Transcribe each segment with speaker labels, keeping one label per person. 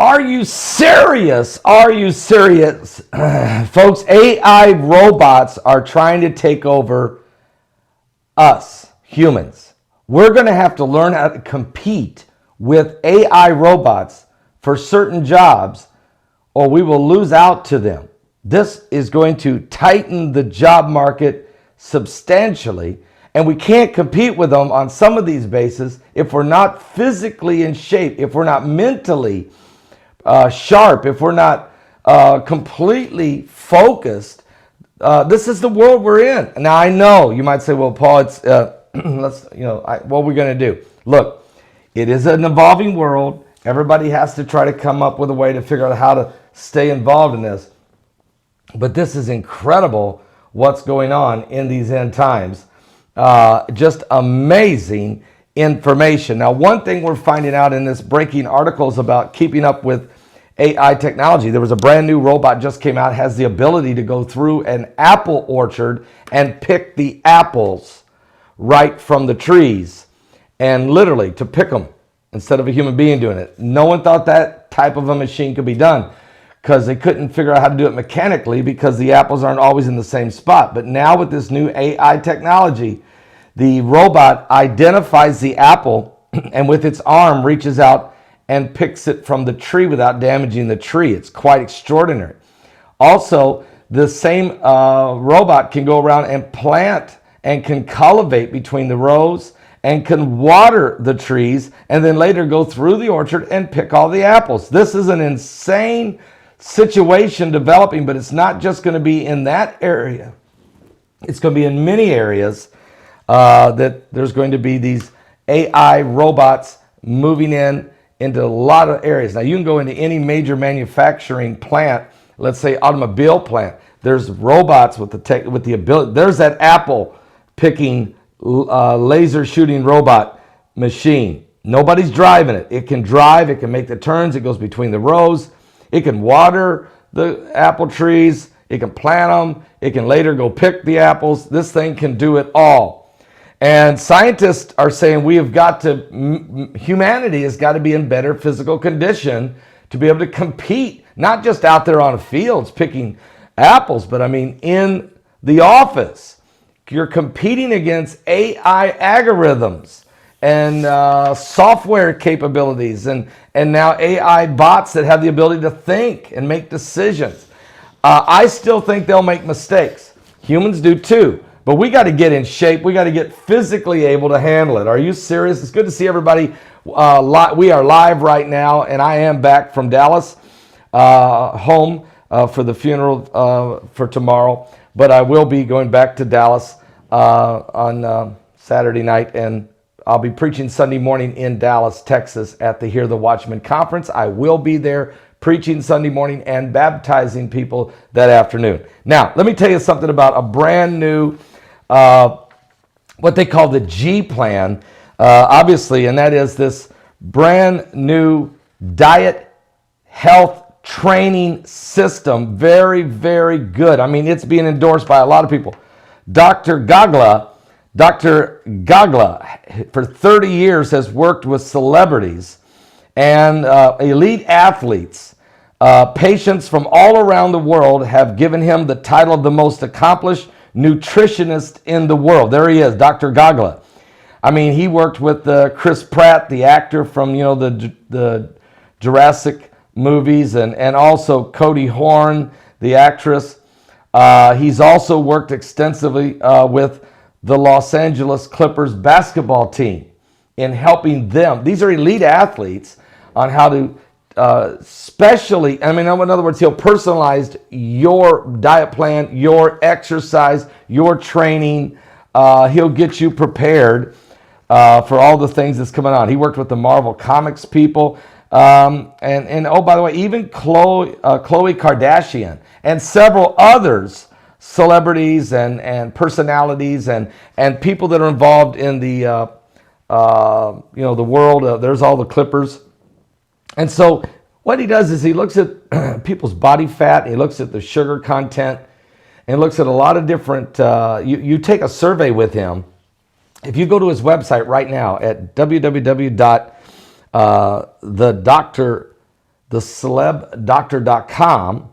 Speaker 1: Are you serious? Are you serious? Folks, AI robots are trying to take over us, humans. We're going to have to learn how to compete with AI robots for certain jobs, or we will lose out to them. This is going to tighten the job market substantially, and we can't compete with them on some of these bases if we're not physically in shape, if we're not mentally sharp, if we're not completely focused. This is the world we're in. Now, I know you might say, well, Paul, it's what are we going to do? Look, it is an evolving world. Everybody has to try to come up with a way to figure out how to stay involved in this. But this is incredible what's going on in these end times. Just amazing information. Now, one thing we're finding out in this breaking articles about keeping up with AI technology, there was a brand new robot just came out, has the ability to go through an apple orchard and pick the apples right from the trees, and literally to pick them instead of a human being doing it. No one thought that type of a machine could be done because they couldn't figure out how to do it mechanically because the apples aren't always in the same spot. But now with this new AI technology, the robot identifies the apple and with its arm reaches out and picks it from the tree without damaging the tree. It's quite extraordinary. Also, the same robot can go around and plant and can cultivate between the rows and can water the trees and then later go through the orchard and pick all the apples. This is an insane situation developing, but it's not just going to be in that area. It's going to be in many areas that there's going to be these AI robots moving into a lot of areas. Now, you can go into any major manufacturing plant, let's say automobile plant. There's robots with the ability. There's that apple picking laser shooting robot machine. Nobody's driving it. It can drive, it can make the turns, it goes between the rows, it can water the apple trees, it can plant them, it can later go pick the apples. This thing can do it all. And scientists are saying humanity has got to be in better physical condition to be able to compete, not just out there on the fields picking apples, but I mean in the office. You're competing against AI algorithms and software capabilities and now AI bots that have the ability to think and make decisions. I still think they'll make mistakes. Humans do too. But we got to get in shape. We got to get physically able to handle it. Are you serious? It's good to see everybody. We are live right now, and I am back from Dallas, home for the funeral for tomorrow. But I will be going back to Dallas on Saturday night, and I'll be preaching Sunday morning in Dallas, Texas at the Hear the Watchman conference. I will be there preaching Sunday morning and baptizing people that afternoon. Now, let me tell you something about a brand new, what they call the G plan, obviously, and that is this brand new diet health training system. Very, very good. I mean, it's being endorsed by a lot of people. Dr. Begley, for 30 years has worked with celebrities and elite athletes. Patients from all around the world have given him the title of the most accomplished nutritionist in the world. There he is, Dr. Begley. I mean, he worked with Chris Pratt, the actor from the Jurassic movies, and also Cody Horn, the actress. He's also worked extensively with the Los Angeles Clippers basketball team in helping them. These are elite athletes on how to specially, I mean, in other words, he'll personalize your diet plan, your exercise, your training. He'll get you prepared for all the things that's coming on. He worked with the Marvel Comics people. And oh, by the way, even Khloe Kardashian and several others, celebrities and personalities and people that are involved in the the world. There's all the Clippers. And so what he does is he looks at people's body fat, he looks at the sugar content, and looks at a lot of different, you take a survey with him. If you go to his website right now at www.thedoctor thecelebdoctor.com,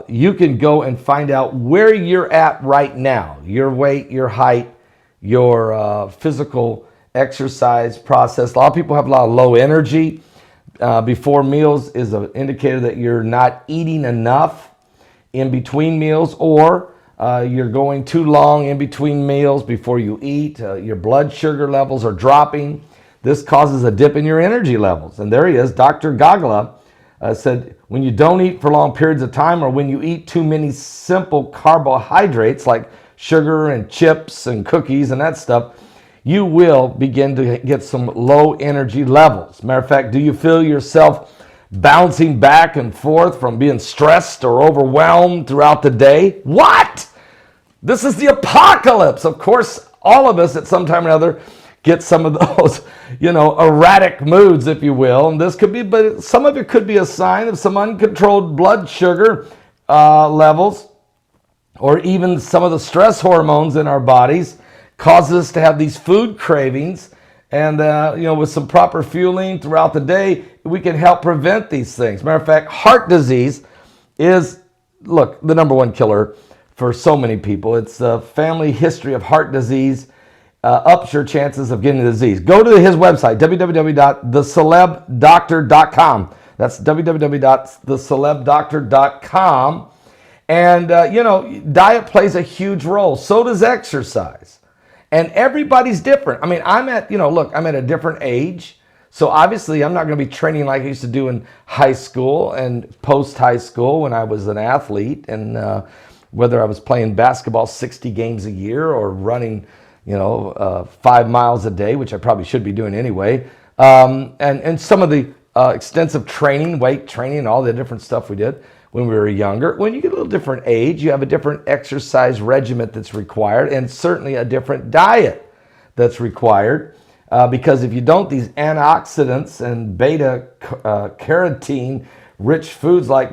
Speaker 1: you can go and find out where you're at right now, your weight, your height, your physical exercise process. A lot of people have a lot of low energy. Before meals is an indicator that you're not eating enough in between meals, or you're going too long in between meals before you eat. Your blood sugar levels are dropping. This causes a dip in your energy levels. And there he is, Dr. Gagla said, when you don't eat for long periods of time, or when you eat too many simple carbohydrates like sugar and chips and cookies and that stuff, you will begin to get some low energy levels. Matter of fact, do you feel yourself bouncing back and forth from being stressed or overwhelmed throughout the day? What? This is the apocalypse. Of course, all of us at some time or another get some of those, erratic moods, if you will. And this could be, but some of it could be a sign of some uncontrolled blood sugar levels, or even some of the stress hormones in our bodies causes us to have these food cravings. And, with some proper fueling throughout the day, we can help prevent these things. Matter of fact, heart disease is, the number one killer for so many people. It's a family history of heart disease ups your chances of getting the disease. Go to his website, www.thecelebdoctor.com. That's www.thecelebdoctor.com. And, diet plays a huge role. So does exercise. And everybody's different. I mean, I'm at a different age. So obviously I'm not going to be training like I used to do in high school and post-high school when I was an athlete. And whether I was playing basketball 60 games a year or running 5 miles a day, which I probably should be doing anyway. And some of the extensive training, weight training, all the different stuff we did when we were younger. When you get a little different age, you have a different exercise regimen that's required, and certainly a different diet that's required. Because if you don't, these antioxidants and beta carotene rich foods, like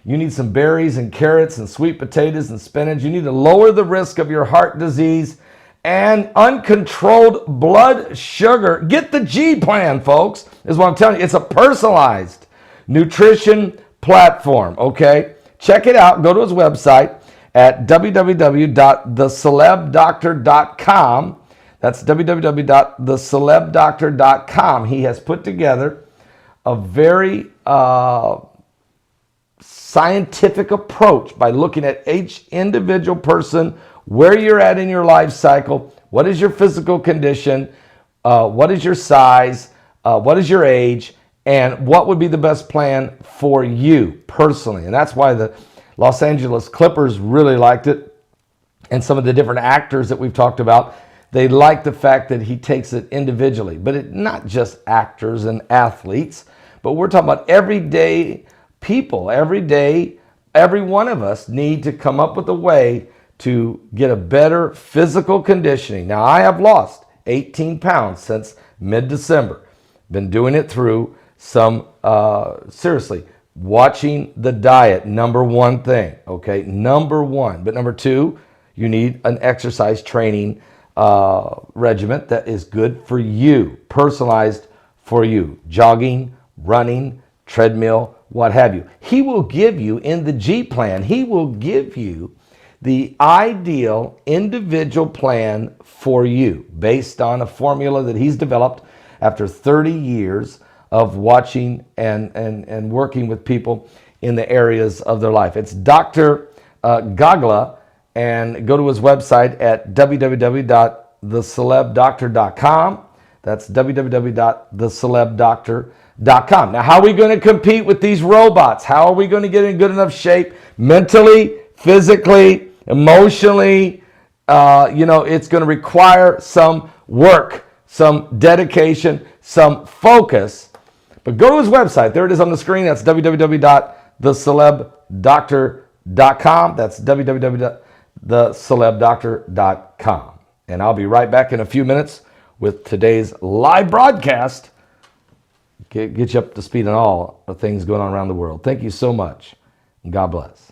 Speaker 1: you need some berries and carrots and sweet potatoes and spinach. You need to lower the risk of your heart disease and uncontrolled blood sugar. Get the G plan, folks, is what I'm telling you. It's a personalized nutrition platform, okay? Check it out. Go to his website at www.thecelebdoctor.com. That's www.thecelebdoctor.com. He has put together a very scientific approach by looking at each individual person, where you're at in your life cycle, what is your physical condition, what is your size, what is your age, and what would be the best plan for you personally. And that's why the Los Angeles Clippers really liked it, and some of the different actors that we've talked about. They like the fact that he takes it individually, but not just actors and athletes, but we're talking about everyday people. Every day, every one of us need to come up with a way to get a better physical conditioning. Now, I have lost 18 pounds since mid-December. Been doing it through some, seriously, watching the diet, number one thing, okay? Number one. But number two, you need an exercise training regimen that is good for you, personalized for you. Jogging, running, treadmill, what have you. He will give you, in the G plan, he will give you the ideal individual plan for you based on a formula that he's developed after 30 years of watching and working with people in the areas of their life. It's Dr. Gagla, and go to his website at www.thecelebdoctor.com. That's www.thecelebdoctor.com. Now, how are we going to compete with these robots? How are we going to get in good enough shape mentally, physically, emotionally? It's going to require some work, some dedication, some focus. But go to his website. There it is on the screen. That's www.thecelebdoctor.com. That's www.thecelebdoctor.com. And I'll be right back in a few minutes with today's live broadcast. Get you up to speed on all the things going on around the world. Thank you so much. And God bless.